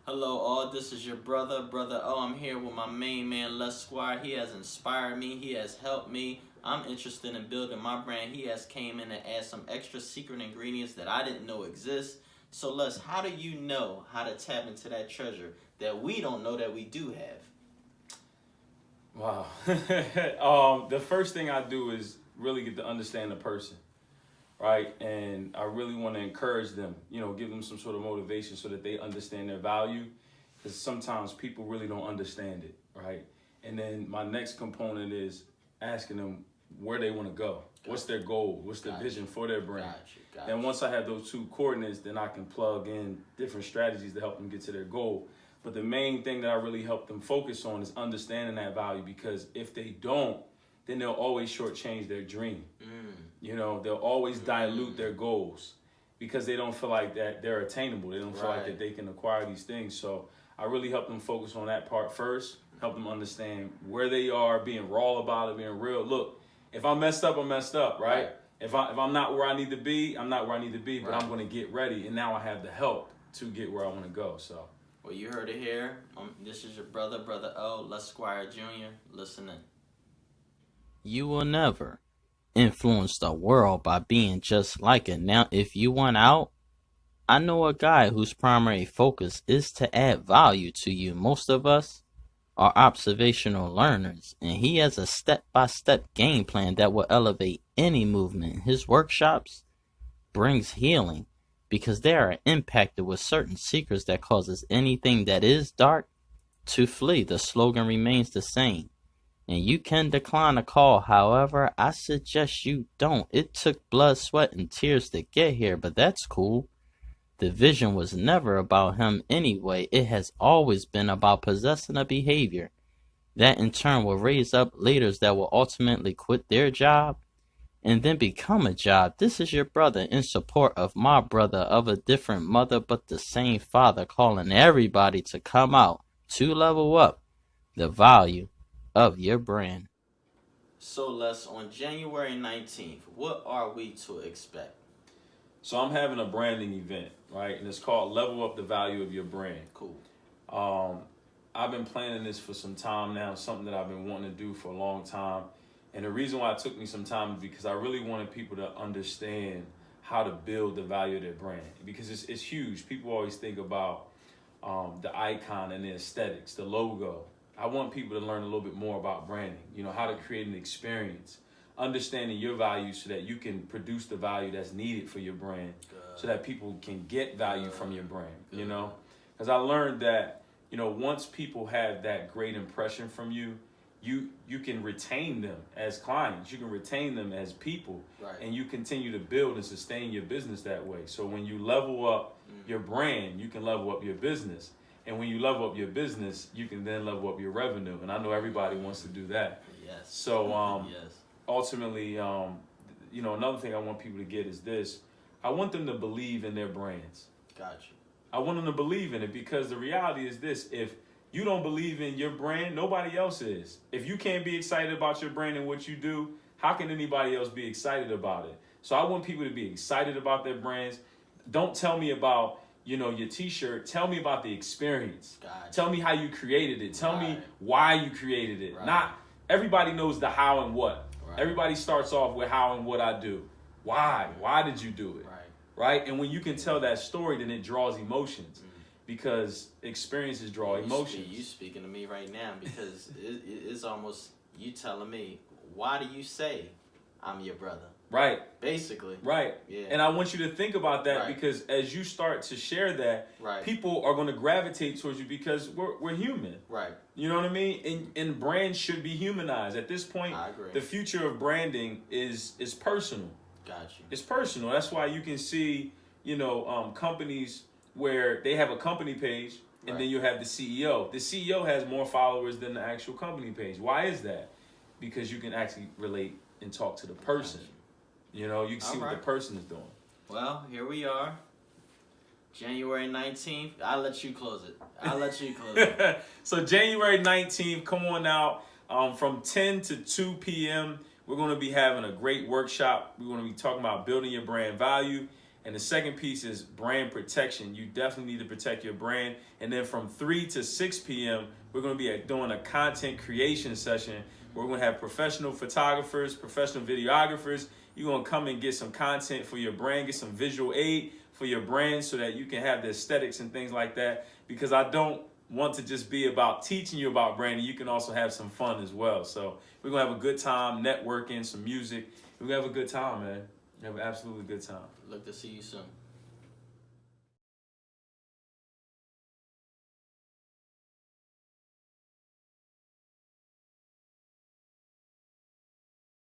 Hello, all. This is your brother. Oh, I'm here with my main man, Les Squire. He has inspired me. He has helped me. I'm interested in building my brand. He has came in and add some extra secret ingredients that I didn't know exist. So, Les, how do you know how to tap into that treasure that we don't know that we do have? Wow. The first thing I do is really get to understand the person, right? And I really want to encourage them, give them some sort of motivation so that they understand their value. Because sometimes people really don't understand it, right? And then my next component is asking them where they want to go. What's their goal? What's the vision for their brand? And once I have those two coordinates, then I can plug in different strategies to help them get to their goal. But the main thing that I really help them focus on is understanding that value, because if they don't, then they'll always shortchange their dream. They'll always dilute their goals because they don't feel like that they're attainable. They don't feel like that they can acquire these things. So I really help them focus on that part first, help them understand where they are, being raw about it, being real. Look, if I messed up, I messed up, right? If I'm not where I need to be, I'm not where I need to be, but I'm going to get ready. And now I have the help to get where I want to go. So. Well, you heard it here. This is your brother O, Les Squire Jr. Listening. You will never influence the world by being just like it. Now, if you want out, I know a guy whose primary focus is to add value to you. Most of us are observational learners, and he has a step-by-step game plan that will elevate any movement. His workshops brings healing because they are impacted with certain secrets that causes anything that is dark to flee. The slogan remains the same. And you can decline a call. However, I suggest you don't. It took blood, sweat, and tears to get here, but that's cool. The vision was never about him anyway. It has always been about possessing a behavior that in turn will raise up leaders that will ultimately quit their job and then become a job. This is your brother in support of my brother of a different mother but the same father, calling everybody to come out to level up the value of your brand. So, Les, on January 19th, what are we to expect? So I'm having a branding event, right? And it's called Level Up the Value of Your Brand. Cool. Um, I've been planning this for some time now, something that I've been wanting to do for a long time. And the reason why it took me some time is because I really wanted people to understand how to build the value of their brand. Because it's huge. People always think about the icon and the aesthetics, the logo. I want people to learn a little bit more about branding, how to create an experience, understanding your value so that you can produce the value that's needed for your brand. So that people can get value from your brand, because I learned that, once people have that great impression from you, you can retain them as clients, you can retain them as people, and you continue to build and sustain your business that way. So when you level up your brand, you can level up your business. And when you level up your business, you can then level up your revenue. And I know everybody wants to do that. Yes. So yes. Ultimately, another thing I want people to get is this. I want them to believe in their brands. Gotcha. I want them to believe in it, because the reality is this. If you don't believe in your brand, nobody else is. If you can't be excited about your brand and what you do, how can anybody else be excited about it? So I want people to be excited about their brands. Don't tell me about your t-shirt. Tell me about the experience. Gotcha. Tell me how you created it. Tell me why you created it. Not everybody knows the how and what. Everybody starts off with how and what I do. Why? Why did you do it? Right? And when you can tell that story, then it draws emotions, because experiences draw emotions. You speaking to me right now, because it's almost you telling me, why do you say I'm your brother? Right. Basically. Right. Yeah. And I want you to think about that, because as you start to share that, people are going to gravitate towards you, because we're human. Right. You know what I mean? And brands should be humanized. At this point, I agree. The future of branding is personal. Gotcha. It's personal. That's why you can see, companies where they have a company page, and then you have the CEO. The CEO has more followers than the actual company page. Why is that? Because you can actually relate and talk to the person. Gotcha. You can see what the person is doing. Well, here we are. January 19th. I'll let you close it. So January 19th, come on out from 10 to 2 p.m. We're going to be having a great workshop. We're going to be talking about building your brand value. And the second piece is brand protection. You definitely need to protect your brand. And then from 3 to 6 p.m., we're going to be doing a content creation session where we're going to have professional photographers, professional videographers. You're going to come and get some content for your brand, get some visual aid for your brand so that you can have the aesthetics and things like that. Because I don't want to just be about teaching you about branding. You can also have some fun as well. So we're going to have a good time, networking, some music. We're going to have a good time, man. Have an absolutely good time. Look to see you soon.